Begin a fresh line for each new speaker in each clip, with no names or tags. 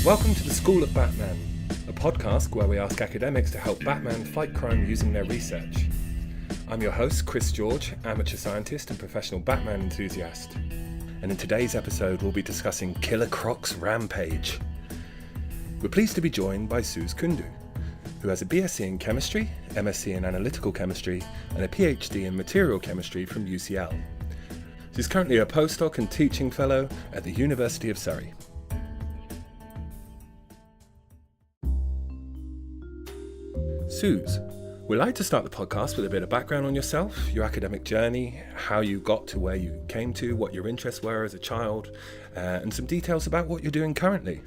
Welcome to the School of Batman, a podcast where we ask academics to help Batman fight crime using their research. I'm your host, Chris George, amateur scientist and professional Batman enthusiast. And in today's episode, we'll be discussing Killer Croc's Rampage. We're pleased to be joined by Suze Kundu, who has a BSc in chemistry, MSc in analytical chemistry, and a PhD in material chemistry from UCL. She's currently a postdoc and teaching fellow at the University of Surrey. Suze, we'd like to start the podcast with a bit of background on yourself, your academic journey, how you got to where you came to, what your interests were as a child, and some details about what you're doing currently.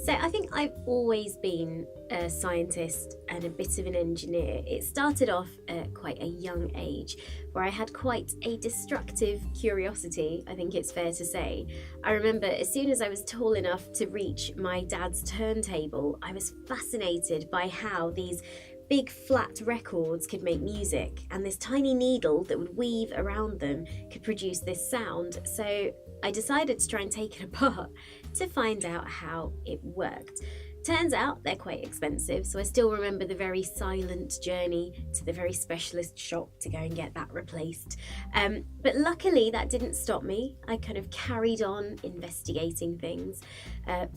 So I think I've always been a scientist and a bit of an engineer. It started off at quite a young age where I had quite a destructive curiosity, I think it's fair to say. I remember as soon as I was tall enough to reach my dad's turntable, I was fascinated by how these big flat records could make music, and this tiny needle that would weave around them could produce this sound. So I decided to try and take it apart to find out how it worked. Turns out they're quite expensive, so I still remember the very silent journey to the very specialist shop to go and get that replaced. But luckily that didn't stop me. I kind of carried on investigating things.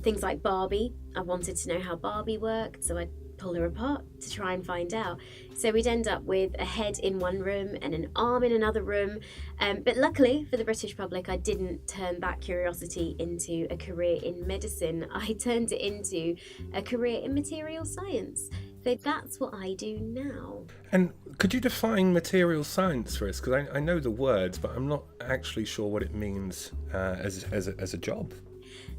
Things like Barbie. I wanted to know how Barbie worked, so I'd pull her apart to try and find out. So we'd end up with a head in one room and an arm in another room. But luckily for the British public, I didn't turn that curiosity into a career in medicine. I turned it into a career in material science. So that's what I do now.
And could you define material science for us? Because I know the words, but I'm not actually sure what it means as a job.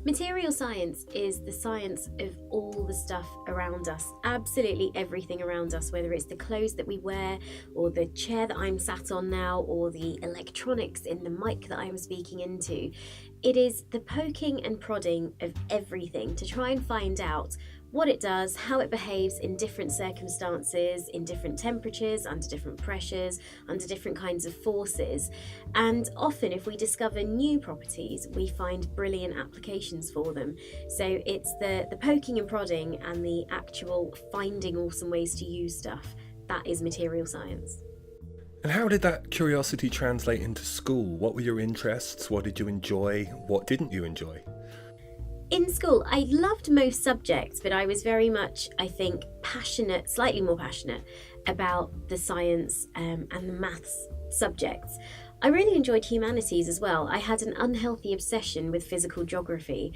Material science is the science of all the stuff around us, absolutely everything around us, whether it's the clothes that we wear or the chair that I'm sat on now or the electronics in the mic that I'm speaking into. It is the poking and prodding of everything to try and find out what it does, how it behaves in different circumstances, in different temperatures, under different pressures, under different kinds of forces. And often if we discover new properties, we find brilliant applications for them. So it's the poking and prodding and the actual finding awesome ways to use stuff. That is material science.
And how did that curiosity translate into school? What were your interests? What did you enjoy? What didn't you enjoy?
In school, I loved most subjects, but I was very much, I think, passionate, slightly more passionate about the science and the maths subjects. I really enjoyed humanities as well. I had an unhealthy obsession with physical geography,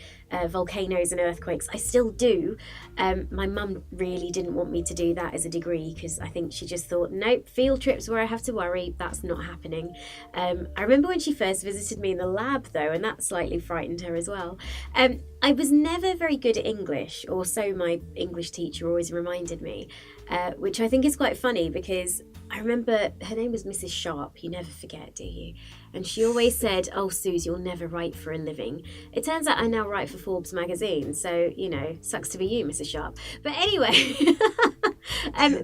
volcanoes and earthquakes. I still do. My mum really didn't want me to do that as a degree because I think she just thought, nope, field trips where I have to worry, that's not happening. I remember when she first visited me in the lab though, and that slightly frightened her as well. I was never very good at English, or so my English teacher always reminded me, which I think is quite funny because I remember her name was Mrs. Sharp, you never forget, do you? And she always said, oh, Suze, you'll never write for a living. It turns out I now write for Forbes magazine, so, sucks to be you, Mrs. Sharp. But anyway,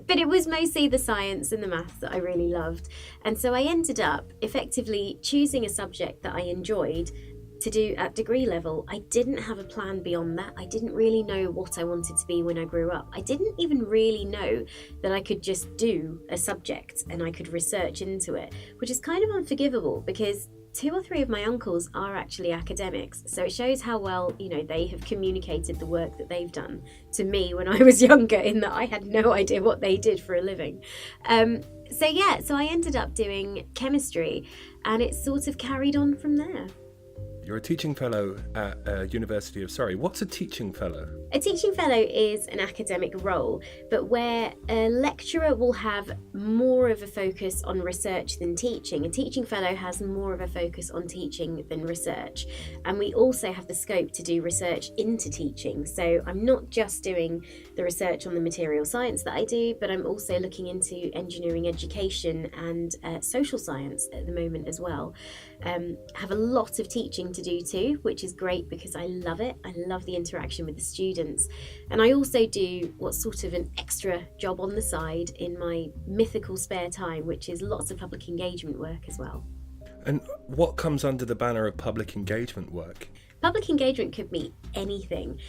but it was mostly the science and the maths that I really loved. And so I ended up effectively choosing a subject that I enjoyed to do at degree level. I didn't have a plan beyond that. I didn't really know what I wanted to be when I grew up. I didn't even really know that I could just do a subject and I could research into it, which is kind of unforgivable because 2 or 3 of my uncles are actually academics. So it shows how well, they have communicated the work that they've done to me when I was younger, in that I had no idea what they did for a living. So I ended up doing chemistry and it sort of carried on from there.
You're a teaching fellow at University of Surrey. What's a teaching fellow?
A teaching fellow is an academic role, but where a lecturer will have more of a focus on research than teaching, a teaching fellow has more of a focus on teaching than research. And we also have the scope to do research into teaching. So I'm not just doing the research on the material science that I do, but I'm also looking into engineering education and social science at the moment as well. I have a lot of teaching to do too, which is great because I love it. I love the interaction with the students. And I also do what's sort of an extra job on the side in my mythical spare time, which is lots of public engagement work as well.
And what comes under the banner of public engagement work?
Public engagement could be anything.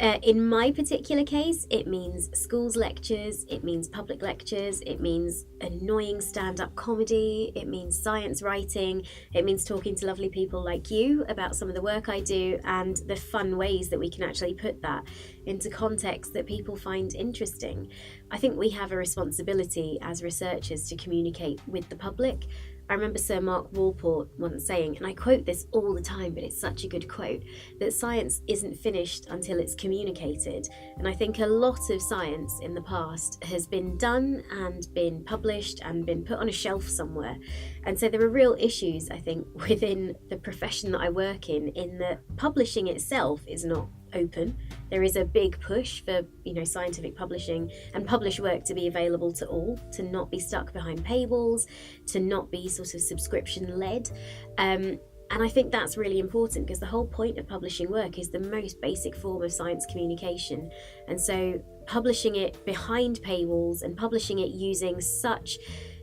In my particular case, it means schools lectures, it means public lectures, it means annoying stand-up comedy, it means science writing, it means talking to lovely people like you about some of the work I do and the fun ways that we can actually put that into context that people find interesting. I think we have a responsibility as researchers to communicate with the public. I remember Sir Mark Walpole once saying, and I quote this all the time, but it's such a good quote, that science isn't finished until it's communicated. And I think a lot of science in the past has been done and been published and been put on a shelf somewhere. And so there are real issues, I think, within the profession that I work in that publishing itself is not open. There is a big push for, scientific publishing and published work to be available to all, to not be stuck behind paywalls, to not be sort of subscription led. And I think that's really important because the whole point of publishing work is the most basic form of science communication. And so publishing it behind paywalls and publishing it using such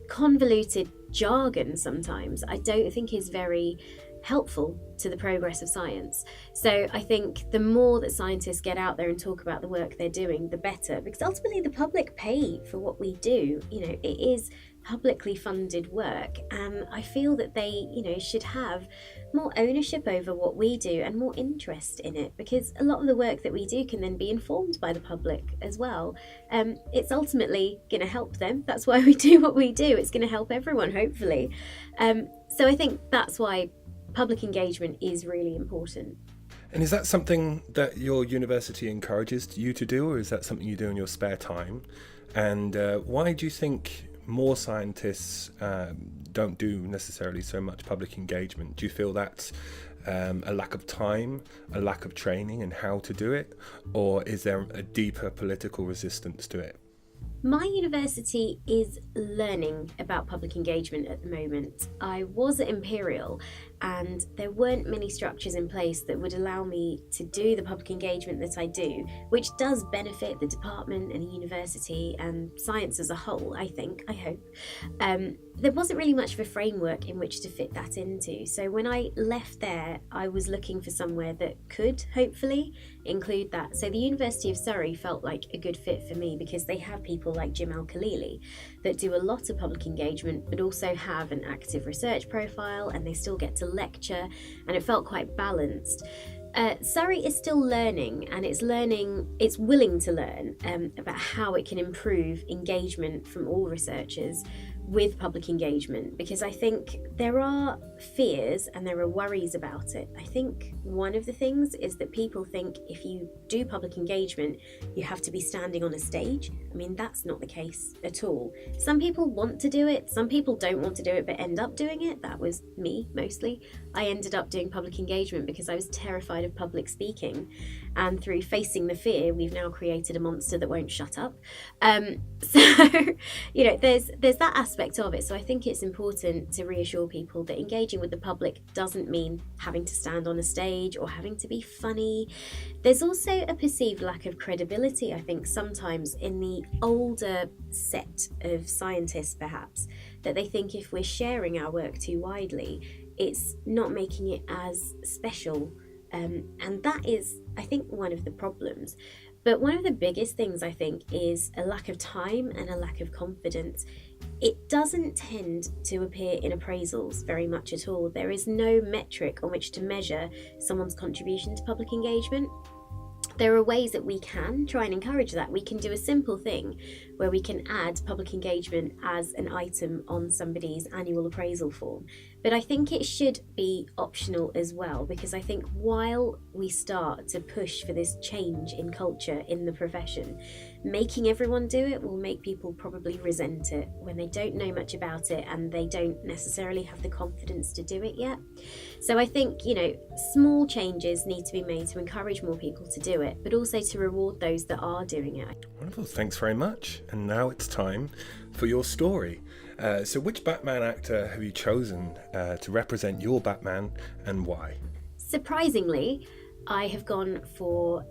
convoluted jargon sometimes, I don't think is very helpful to the progress of science. So I think the more that scientists get out there and talk about the work they're doing, the better, because ultimately the public pay for what we do. It is publicly funded work, and I feel that they should have more ownership over what we do and more interest in it, because a lot of the work that we do can then be informed by the public as well. It's ultimately going to help them. That's why we do what we do. It's going to help everyone, hopefully. So I think that's why public engagement is really important.
And is that something that your university encourages you to do, or is that something you do in your spare time? And why do you think more scientists don't do necessarily so much public engagement? Do you feel that's a lack of time, a lack of training in how to do it, or is there a deeper political resistance to it?
My university is learning about public engagement at the moment. I was at Imperial and there weren't many structures in place that would allow me to do the public engagement that I do, which does benefit the department and the university and science as a whole, I hope. There wasn't really much of a framework in which to fit that into. So when I left there, I was looking for somewhere that could hopefully include that. So the University of Surrey felt like a good fit for me because they have people like Jim Al-Khalili that do a lot of public engagement but also have an active research profile, and they still get to lecture, and it felt quite balanced. Surrey is still learning, and it's willing to learn about how it can improve engagement from all researchers with public engagement, because I think there are fears and there are worries about it. I think one of the things is that people think if you do public engagement, you have to be standing on a stage. I mean, that's not the case at all. Some people want to do it, some people don't want to do it but end up doing it. That was me mostly. I ended up doing public engagement because I was terrified of public speaking, and through facing the fear, we've now created a monster that won't shut up. So there's that aspect of it. So I think it's important to reassure people that engaging with the public doesn't mean having to stand on a stage or having to be funny. There's also a perceived lack of credibility, I think, sometimes in the older set of scientists, perhaps, that they think if we're sharing our work too widely, it's not making it as special. And that is, I think, one of the problems. But one of the biggest things, I think, is a lack of time and a lack of confidence. It doesn't tend to appear in appraisals very much at all. There is no metric on which to measure someone's contribution to public engagement. There are ways that we can try and encourage that. We can do a simple thing where we can add public engagement as an item on somebody's annual appraisal form. But I think it should be optional as well, because I think while we start to push for this change in culture in the profession, making everyone do it will make people probably resent it when they don't know much about it and they don't necessarily have the confidence to do it yet. So I think, small changes need to be made to encourage more people to do it, but also to reward those that are doing it.
Wonderful, thanks very much. And now it's time for your story. So which Batman actor have you chosen to represent your Batman, and why?
Surprisingly, I have gone for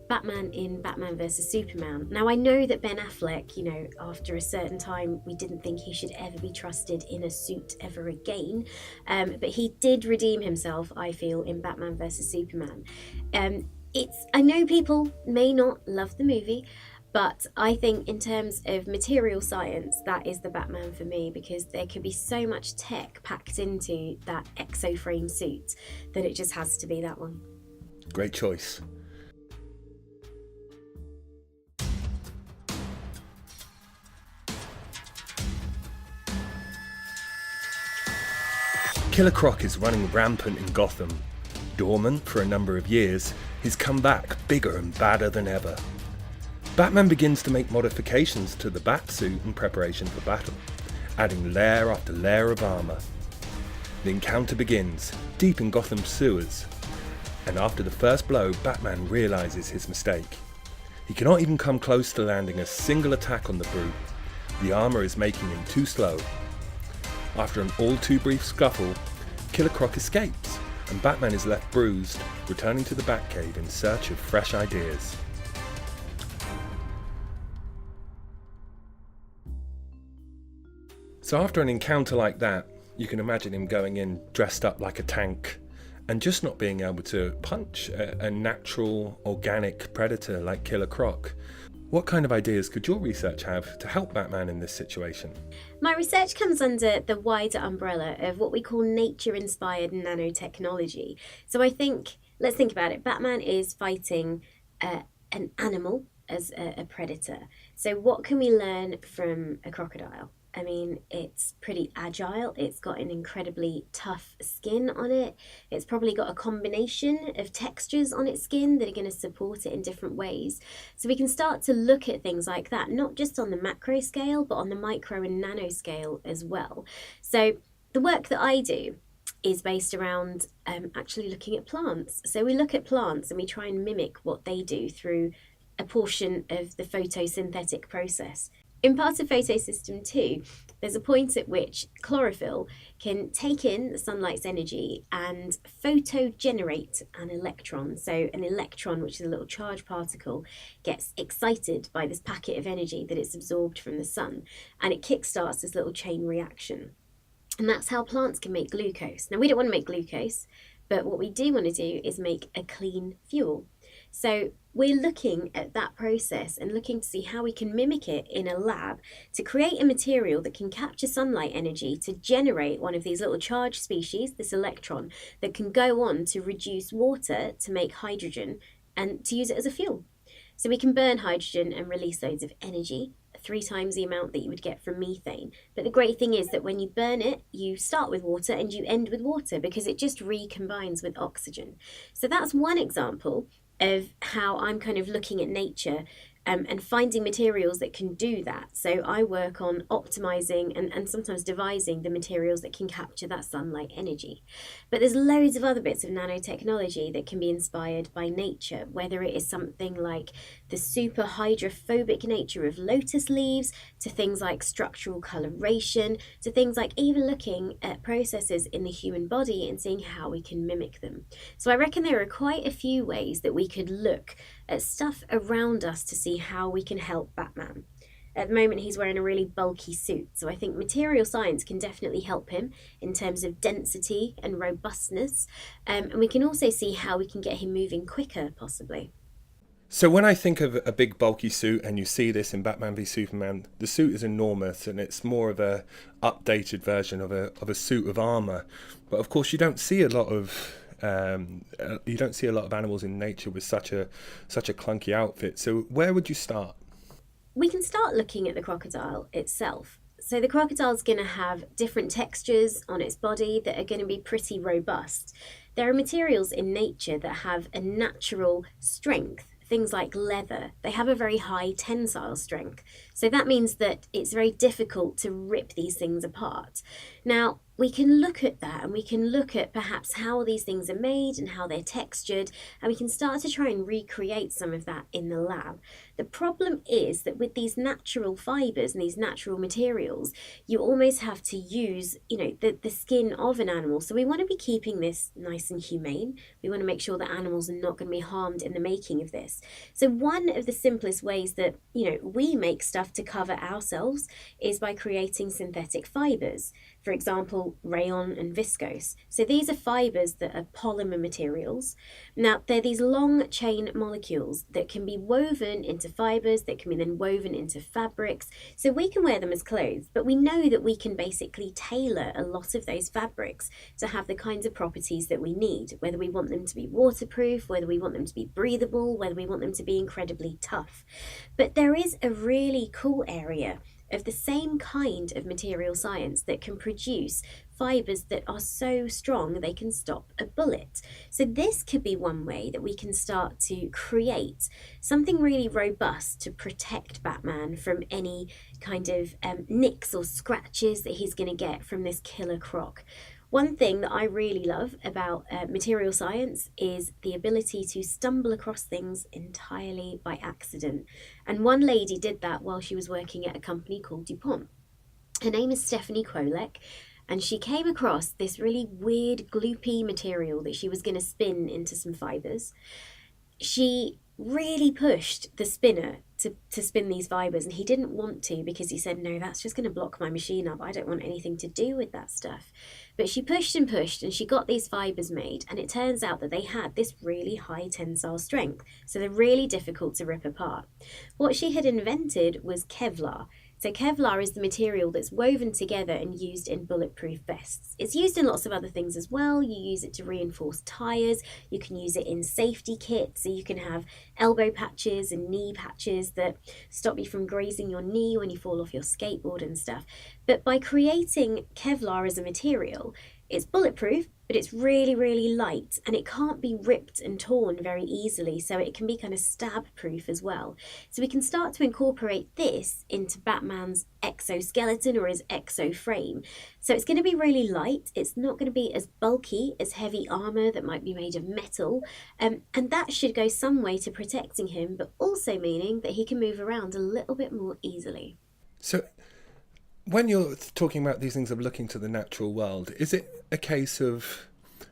Batman in Batman vs Superman. Now, I know that Ben Affleck, after a certain time, we didn't think he should ever be trusted in a suit ever again. But he did redeem himself, I feel, in Batman vs Superman. I know people may not love the movie, but I think in terms of material science, that is the Batman for me, because there could be so much tech packed into that exoframe suit that it just has to be that one.
Great choice. Killer Croc is running rampant in Gotham. Dormant for a number of years, he's come back bigger and badder than ever. Batman begins to make modifications to the Batsuit in preparation for battle, adding layer after layer of armour. The encounter begins, deep in Gotham's sewers, and after the first blow, Batman realises his mistake. He cannot even come close to landing a single attack on the brute. The armour is making him too slow. After an all too brief scuffle, Killer Croc escapes, and Batman is left bruised, returning to the Batcave in search of fresh ideas. So after an encounter like that, you can imagine him going in dressed up like a tank and just not being able to punch a natural, organic predator like Killer Croc. What kind of ideas could your research have to help Batman in this situation?
My research comes under the wider umbrella of what we call nature-inspired nanotechnology. So let's think about it. Batman is fighting an animal as a predator. So what can we learn from a crocodile? I mean, it's pretty agile. It's got an incredibly tough skin on it. It's probably got a combination of textures on its skin that are going to support it in different ways. So we can start to look at things like that, not just on the macro scale, but on the micro and nano scale as well. So the work that I do is based around actually looking at plants. So we look at plants and we try and mimic what they do through a portion of the photosynthetic process. In part of photosystem 2, there's a point at which chlorophyll can take in the sunlight's energy and photogenerate an electron. So an electron, which is a little charged particle, gets excited by this packet of energy that it's absorbed from the sun, and it kickstarts this little chain reaction. And that's how plants can make glucose. Now, we don't want to make glucose, but what we do want to do is make a clean fuel. So we're looking at that process and looking to see how we can mimic it in a lab to create a material that can capture sunlight energy to generate one of these little charged species, this electron, that can go on to reduce water to make hydrogen and to use it as a fuel. So we can burn hydrogen and release loads of energy, 3 times the amount that you would get from methane. But the great thing is that when you burn it, you start with water and you end with water because it just recombines with oxygen. So that's one example of how I'm kind of looking at nature and finding materials that can do that. So I work on optimizing and sometimes devising the materials that can capture that sunlight energy. But there's loads of other bits of nanotechnology that can be inspired by nature, whether it is something like the super hydrophobic nature of lotus leaves, to things like structural coloration, to things like even looking at processes in the human body and seeing how we can mimic them. So I reckon there are quite a few ways that we could look at stuff around us to see how we can help Batman. At the moment, he's wearing a really bulky suit, so I think material science can definitely help him in terms of density and robustness, and we can also see how we can get him moving quicker, possibly.
So when I think of a big bulky suit, and you see this in Batman v Superman, the suit is enormous and it's more of a updated version of a suit of armour. But of course, you don't see a lot of animals in nature with such a clunky outfit. So where would you start?
We can start looking at the crocodile itself. So the crocodile is going to have different textures on its body that are going to be pretty robust. There are materials in nature that have a natural strength. Things like leather, they have a very high tensile strength. So that means that it's very difficult to rip these things apart. Now, we can look at that and we can look at perhaps how these things are made and how they're textured, and we can start to try and recreate some of that in the lab. The problem is that with these natural fibers and these natural materials, you almost have to use, the skin of an animal. So we want to be keeping this nice and humane. We want to make sure that animals are not going to be harmed in the making of this. So one of the simplest ways that, we make stuff to cover ourselves is by creating synthetic fibers. For example, rayon and viscose. So these are fibres that are polymer materials. Now, they're these long chain molecules that can be woven into fibres, that can be then woven into fabrics. So we can wear them as clothes, but we know that we can basically tailor a lot of those fabrics to have the kinds of properties that we need, whether we want them to be waterproof, whether we want them to be breathable, whether we want them to be incredibly tough. But there is a really cool area of the same kind of material science that can produce fibres that are so strong they can stop a bullet. So this could be one way that we can start to create something really robust to protect Batman from any kind of nicks or scratches that he's going to get from this Killer Croc. One thing that I really love about material science is the ability to stumble across things entirely by accident. And one lady did that while she was working at a company called DuPont. Her name is Stephanie Kwolek, and she came across this really weird gloopy material that she was going to spin into some fibres. She really pushed the spinner to spin these fibres, and he didn't want to because he said, no, that's just going to block my machine up. I don't want anything to do with that stuff. But she pushed and pushed, and she got these fibres made, and it turns out that they had this really high tensile strength, so they're really difficult to rip apart. What she had invented was Kevlar. So Kevlar is the material that's woven together and used in bulletproof vests. It's used in lots of other things as well. You use it to reinforce tyres. You can use it in safety kits. So you can have elbow patches and knee patches that stop you from grazing your knee when you fall off your skateboard and stuff. But by creating Kevlar as a material, it's bulletproof, but it's really, really light, and it can't be ripped and torn very easily, so it can be kind of stab proof as well. So we can start to incorporate this into Batman's exoskeleton or his exo frame. So it's going to be really light. It's not going to be as bulky as heavy armor that might be made of metal, and that should go some way to protecting him, but also meaning that he can move around a little bit more easily.
So when you're talking about these things of looking to the natural world, is it a case of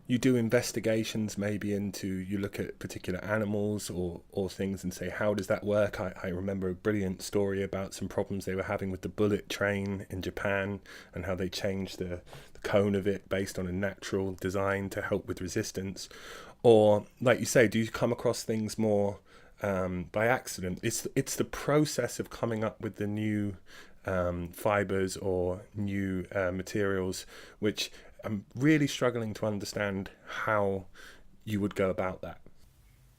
you do investigations maybe into, you look at particular animals or things and say, how does that work? I remember a brilliant story about some problems they were having with the bullet train in Japan and how they changed the cone of it based on a natural design to help with resistance. Or, like you say, do you come across things more by accident? It's the process of coming up with the new fibers or new materials, which I'm really struggling to understand how you would go about that.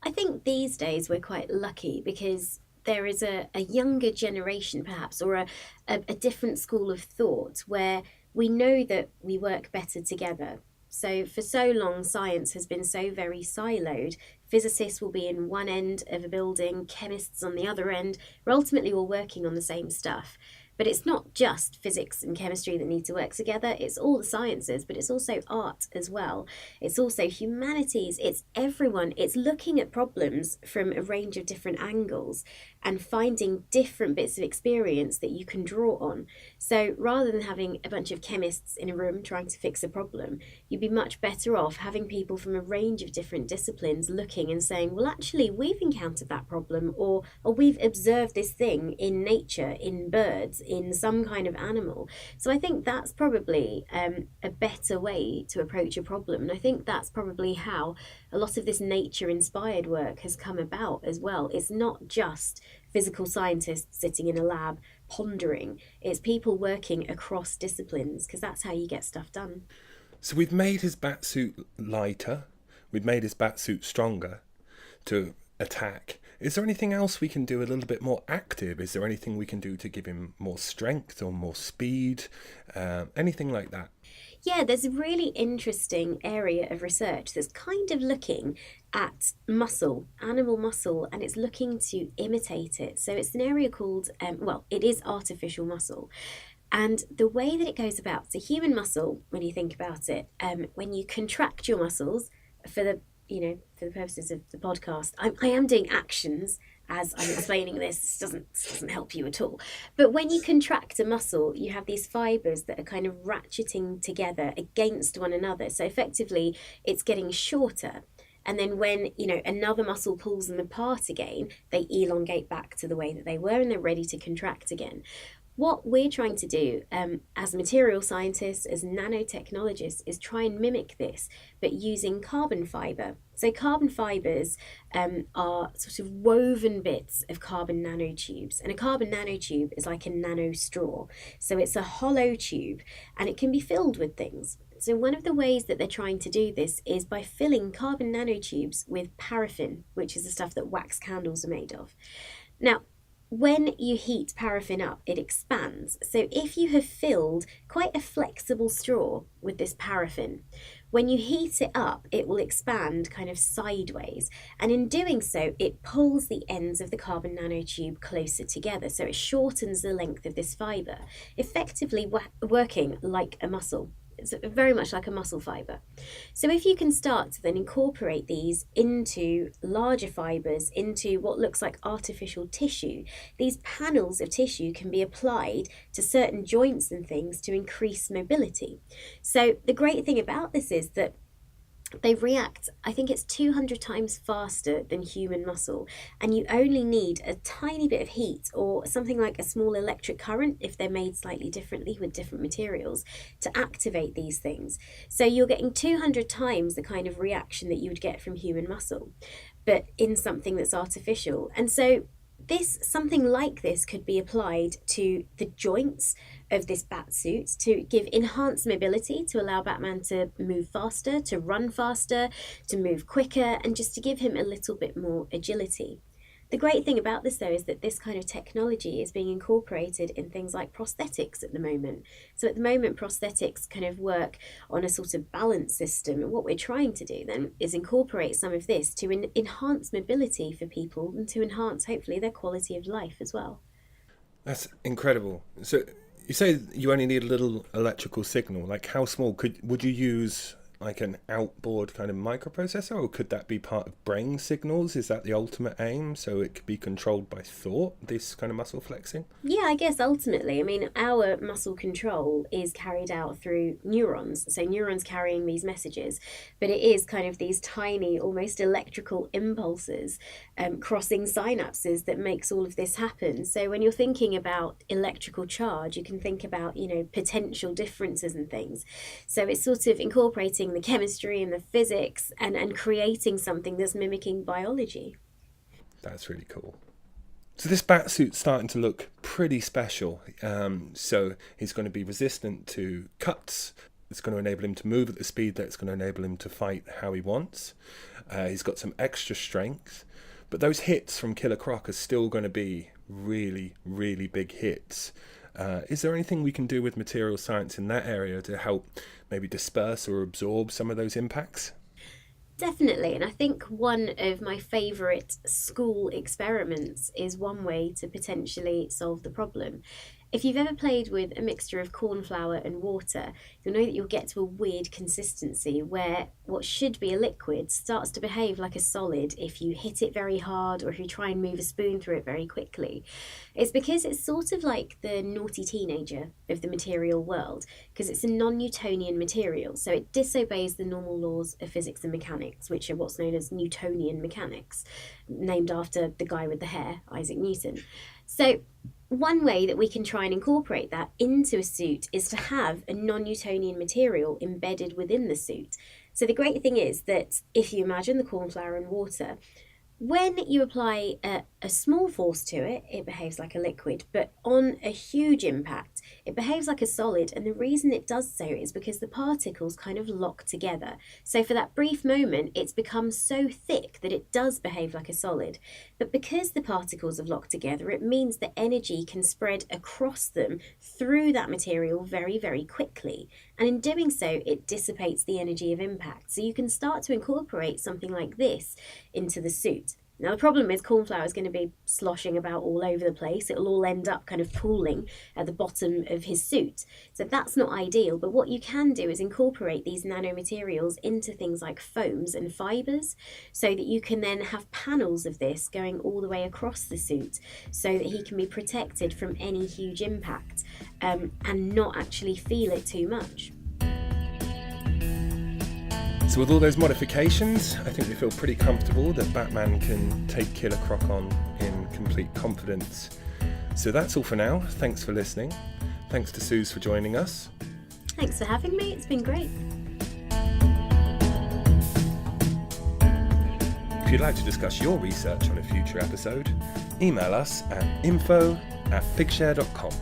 I think these days we're quite lucky because there is a younger generation perhaps, or a different school of thought where we know that we work better together. So for so long, science has been so very siloed. Physicists will be in one end of a building, chemists on the other end. We're ultimately all working on the same stuff. But it's not just physics and chemistry that need to work together. It's all the sciences, but it's also art as well. It's also humanities. It's everyone. It's looking at problems from a range of different angles and finding different bits of experience that you can draw on. So rather than having a bunch of chemists in a room trying to fix a problem, you'd be much better off having people from a range of different disciplines looking and saying, well, actually, we've encountered that problem, or we've observed this thing in nature, in birds, in some kind of animal. So I think that's probably a better way to approach a problem. And I think that's probably how a lot of this nature-inspired work has come about as well. It's not just physical scientists sitting in a lab pondering. It's people working across disciplines, because that's how you get stuff done.
So we've made his Batsuit lighter. We've made his Batsuit stronger to attack. Is there anything else we can do a little bit more active? Is there anything we can do to give him more strength or more speed? Anything like that?
Yeah, there's a really interesting area of research that's kind of looking at muscle, animal muscle, and it's looking to imitate it. So it's an area called, it is artificial muscle. And the way that it goes about, so human muscle, when you think about it, when you contract your muscles for the purposes of the podcast, I am doing actions as I'm explaining this. This doesn't help you at all. But when you contract a muscle, you have these fibers that are kind of ratcheting together against one another. So effectively, it's getting shorter. And then when, another muscle pulls them apart again, they elongate back to the way that they were and they're ready to contract again. What we're trying to do as material scientists, as nanotechnologists, is try and mimic this, but using carbon fibre. So carbon fibres are sort of woven bits of carbon nanotubes. And a carbon nanotube is like a nano straw. So it's a hollow tube and it can be filled with things. So one of the ways that they're trying to do this is by filling carbon nanotubes with paraffin, which is the stuff that wax candles are made of. Now, when you heat paraffin up, it expands. So if you have filled quite a flexible straw with this paraffin, when you heat it up, it will expand kind of sideways. And in doing so, it pulls the ends of the carbon nanotube closer together. So it shortens the length of this fibre, effectively working like a muscle. It's very much like a muscle fibre. So if you can start to then incorporate these into larger fibres, into what looks like artificial tissue, these panels of tissue can be applied to certain joints and things to increase mobility. So the great thing about this is that they react, I think it's 200 times faster than human muscle, and you only need a tiny bit of heat or something like a small electric current, if they're made slightly differently with different materials, to activate these things. So you're getting 200 times the kind of reaction that you would get from human muscle, but in something that's artificial. And so something like this could be applied to the joints of this Batsuit to give enhanced mobility, to allow Batman to move faster, to run faster, to move quicker, and just to give him a little bit more agility. The great thing about this, though, is that this kind of technology is being incorporated in things like prosthetics at the moment. So at the moment, prosthetics kind of work on a sort of balance system. And what we're trying to do then is incorporate some of this to enhance mobility for people and to enhance, hopefully, their quality of life as well.
That's incredible. So you say you only need a little electrical signal. Like, how small would you use? Like an outboard kind of microprocessor, or could that be part of brain signals? Is that the ultimate aim, so it could be controlled by thought, this kind of muscle flexing?
Yeah, I guess ultimately, I mean, our muscle control is carried out through neurons, so neurons carrying these messages, but it is kind of these tiny, almost electrical impulses crossing synapses that makes all of this happen. So when you're thinking about electrical charge, you can think about, potential differences and things. So it's sort of incorporating the chemistry and the physics and creating something that's mimicking biology.
That's really cool. So this Batsuit's starting to look pretty special. So he's going to be resistant to cuts. It's going to enable him to move at the speed that's going to enable him to fight how he wants. He's got some extra strength. But those hits from Killer Croc are still going to be really, really big hits. Is there anything we can do with material science in that area to help maybe disperse or absorb some of those impacts?
Definitely, and I think one of my favourite school experiments is one way to potentially solve the problem. If you've ever played with a mixture of corn flour and water, you'll know that you'll get to a weird consistency where what should be a liquid starts to behave like a solid if you hit it very hard or if you try and move a spoon through it very quickly. It's because it's sort of like the naughty teenager of the material world, because it's a non-Newtonian material, so it disobeys the normal laws of physics and mechanics, which are what's known as Newtonian mechanics, named after the guy with the hair, Isaac Newton. So one way that we can try and incorporate that into a suit is to have a non-Newtonian material embedded within the suit. So the great thing is that if you imagine the corn flour and water, when you apply a small force to it, it behaves like a liquid, but on a huge impact, it behaves like a solid. And the reason it does so is because the particles kind of lock together. So for that brief moment, it's become so thick that it does behave like a solid. But because the particles have locked together, it means that energy can spread across them through that material very, very quickly. And in doing so, it dissipates the energy of impact. So you can start to incorporate something like this into the suit. Now, the problem is corn flour is going to be sloshing about all over the place. It'll all end up kind of pooling at the bottom of his suit. So that's not ideal. But what you can do is incorporate these nanomaterials into things like foams and fibres, so that you can then have panels of this going all the way across the suit so that he can be protected from any huge impact and not actually feel it too much.
So with all those modifications, I think we feel pretty comfortable that Batman can take Killer Croc on in complete confidence. So that's all for now. Thanks for listening. Thanks to Suze for joining us.
Thanks for having me. It's been great.
If you'd like to discuss your research on a future episode, email us at info@figshare.com.